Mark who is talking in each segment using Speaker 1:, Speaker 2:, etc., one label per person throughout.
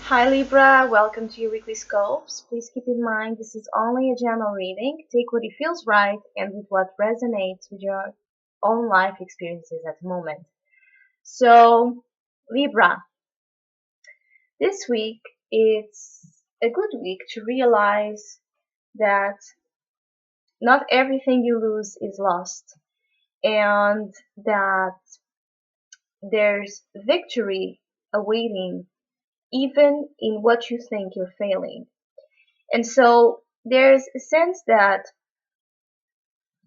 Speaker 1: Hi Libra, welcome to your weekly scopes. Please keep in mind this is only a general reading. Take what it feels right and with what resonates with your own life experiences at the moment. So, Libra, this week it's a good week to realize that not everything you lose is lost and that there's victory awaiting even in what you think you're failing. And so there's a sense that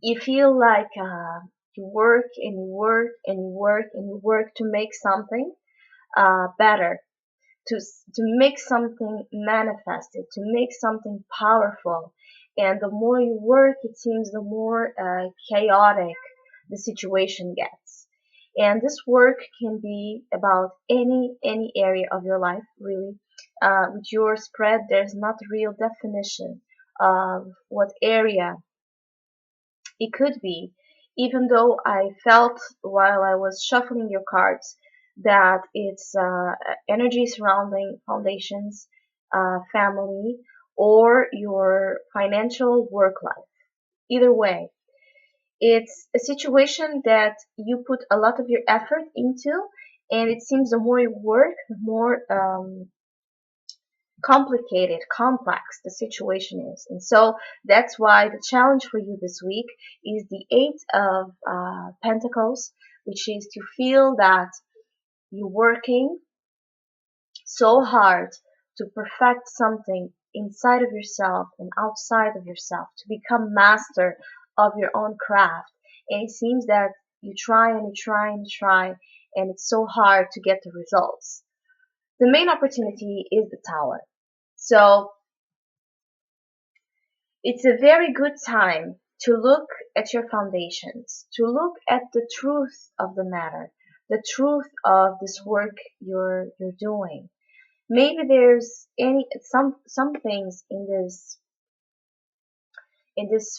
Speaker 1: you feel like you work and you work and you work and you work to make something better, to make something manifested, to make something powerful. And the more you work, it seems the more chaotic the situation gets. And this work can be about any area of your life, really. With your spread, there's not a real definition of what area it could be, even though I felt while I was shuffling your cards that it's energy surrounding foundations, family, or your financial work life. Either way, it's a situation that you put a lot of your effort into, and it seems the more you work, the more complicated, complex the situation is. And so that's why the challenge for you this week is the Eight of Pentacles, which is to feel that you're working so hard to perfect something inside of yourself and outside of yourself, to become master of your own craft. And it seems that you try and you try and you try, and it's so hard to get the results. The main opportunity is the Tower. So it's a very good time to look at your foundations, to look at the truth of the matter, the truth of this work you're doing. Maybe there's some things in this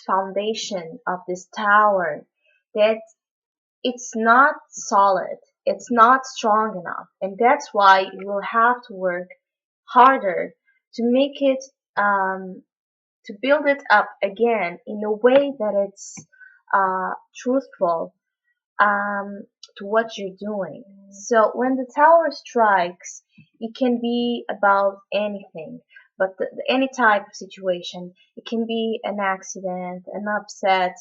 Speaker 1: foundation of this tower that it's not solid, it's not strong enough, and that's why you will have to work harder to make it to build it up again in a way that it's truthful um, to what you're doing. So when the tower strikes, it can be about anything, but any type of situation. It can be an accident, an upset,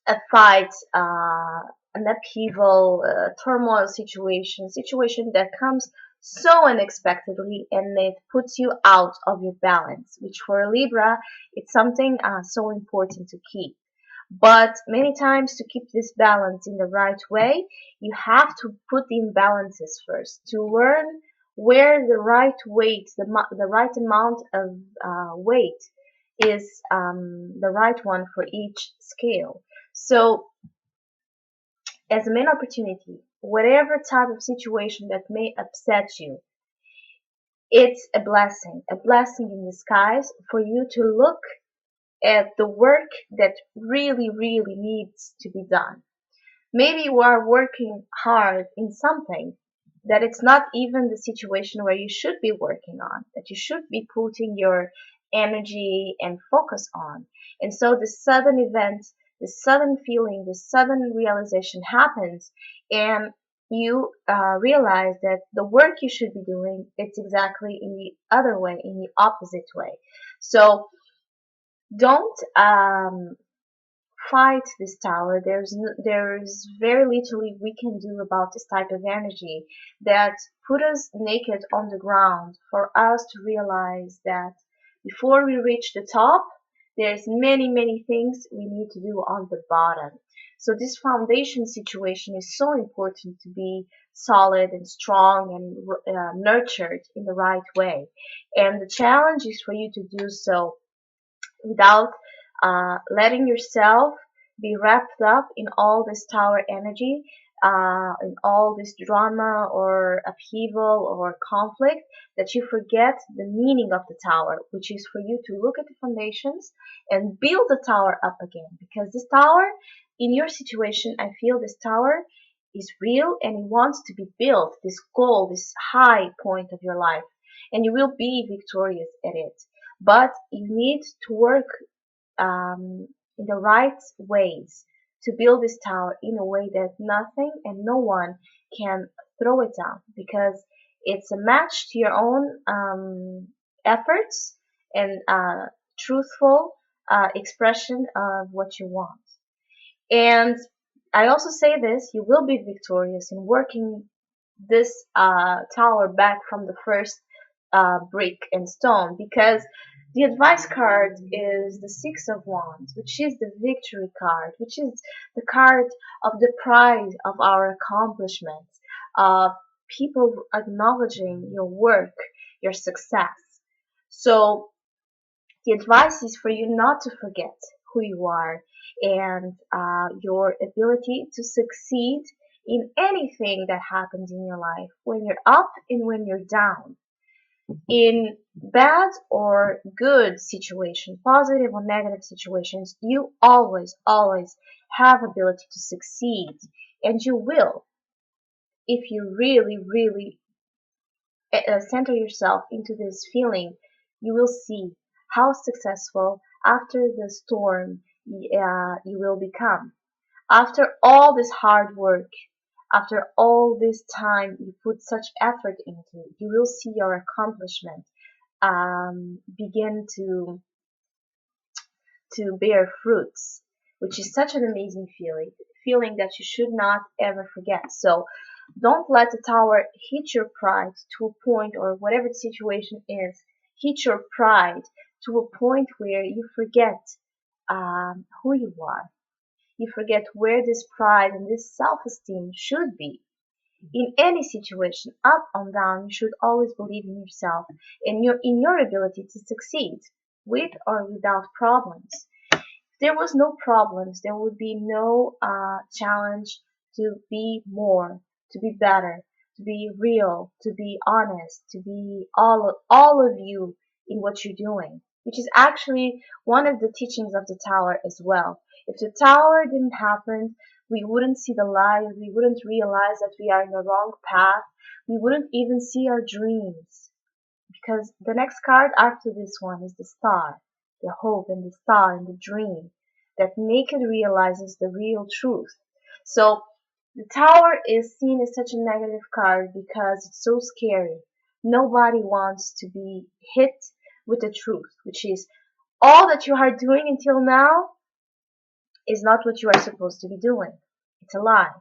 Speaker 1: a fight, an upheaval, turmoil situation that comes so unexpectedly and it puts you out of your balance, which for a Libra, it's something so important to keep. But many times to keep this balance in the right way, you have to put the imbalances first to learn where the right weight, the right amount of weight is the right one for each scale. So as a main opportunity, whatever type of situation that may upset you, it's a blessing in disguise for you to look at the work that really needs to be done. Maybe you are working hard in something that it's not even the situation where you should be working on, that you should be putting your energy and focus on. And so the sudden event, the sudden feeling, the sudden realization happens, and you realize that the work you should be doing, it's exactly in the other way, in the opposite way. So don't fight this tower. There's very little we can do about this type of energy that put us naked on the ground for us to realize that before we reach the top, there's many things we need to do on the bottom. So this foundation situation is so important to be solid and strong and nurtured in the right way. And the challenge is for you to do so without letting yourself be wrapped up in all this tower energy, in all this drama or upheaval or conflict, that you forget the meaning of the tower, which is for you to look at the foundations and build the tower up again. Because this tower, in your situation, I feel this tower is real and it wants to be built, this goal, this high point of your life, and you will be victorious at it. But you need to work in the right ways to build this tower in a way that nothing and no one can throw it down, because it's a match to your own efforts and truthful expression of what you want. And I also say this, you will be victorious in working this tower back from the first brick and stone, because the advice card is the Six of Wands, which is the victory card, which is the card of the pride of our accomplishments, of people acknowledging your work, your success. So the advice is for you not to forget who you are and your ability to succeed in anything that happens in your life, when you're up and when you're down, in bad or good situations, positive or negative situations. You always have ability to succeed, and you will, if you really center yourself into this feeling. You will see how successful after the storm you will become. After all this hard work, after all this time you put such effort into, you will see your accomplishment begin to bear fruits, which is such an amazing feeling that you should not ever forget. So don't let the tower hit your pride to a point, or whatever the situation is, hit your pride to a point where you forget who you are. You forget where this pride and this self-esteem should be. In any situation, up or down, you should always believe in yourself and in your ability to succeed, with or without problems. If there was no problems, there would be no challenge to be more, to be better, to be real, to be honest, to be all of you in what you're doing, which is actually one of the teachings of the tower as well. If the tower didn't happen, we wouldn't see the light, we wouldn't realize that we are in the wrong path, we wouldn't even see our dreams. Because the next card after this one is the star, the hope and the star and the dream that naked realizes the real truth. So the tower is seen as such a negative card because it's so scary. Nobody wants to be hit with the truth, which is all that you are doing until now is not what you are supposed to be doing. It's a lie.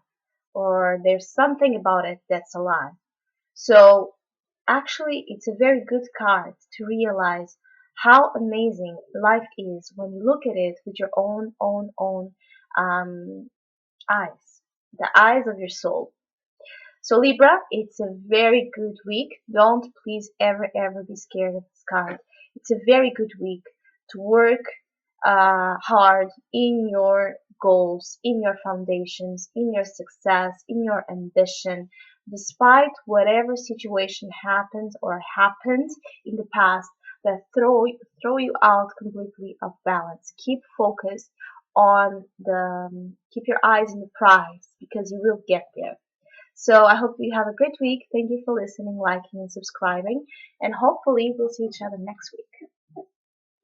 Speaker 1: Or there's something about it that's a lie. So actually, it's a very good card to realize how amazing life is when you look at it with your own eyes, the eyes of your soul. So Libra, it's a very good week. Don't please ever be scared of this card. It's a very good week to work hard in your goals, in your foundations, in your success, in your ambition, despite whatever situation happens or happened in the past that throw you out completely off balance. Keep focused on keep your eyes on the prize, because you will get there. So I hope you have a great week. Thank you for listening, liking, and subscribing, and hopefully we'll see each other next week.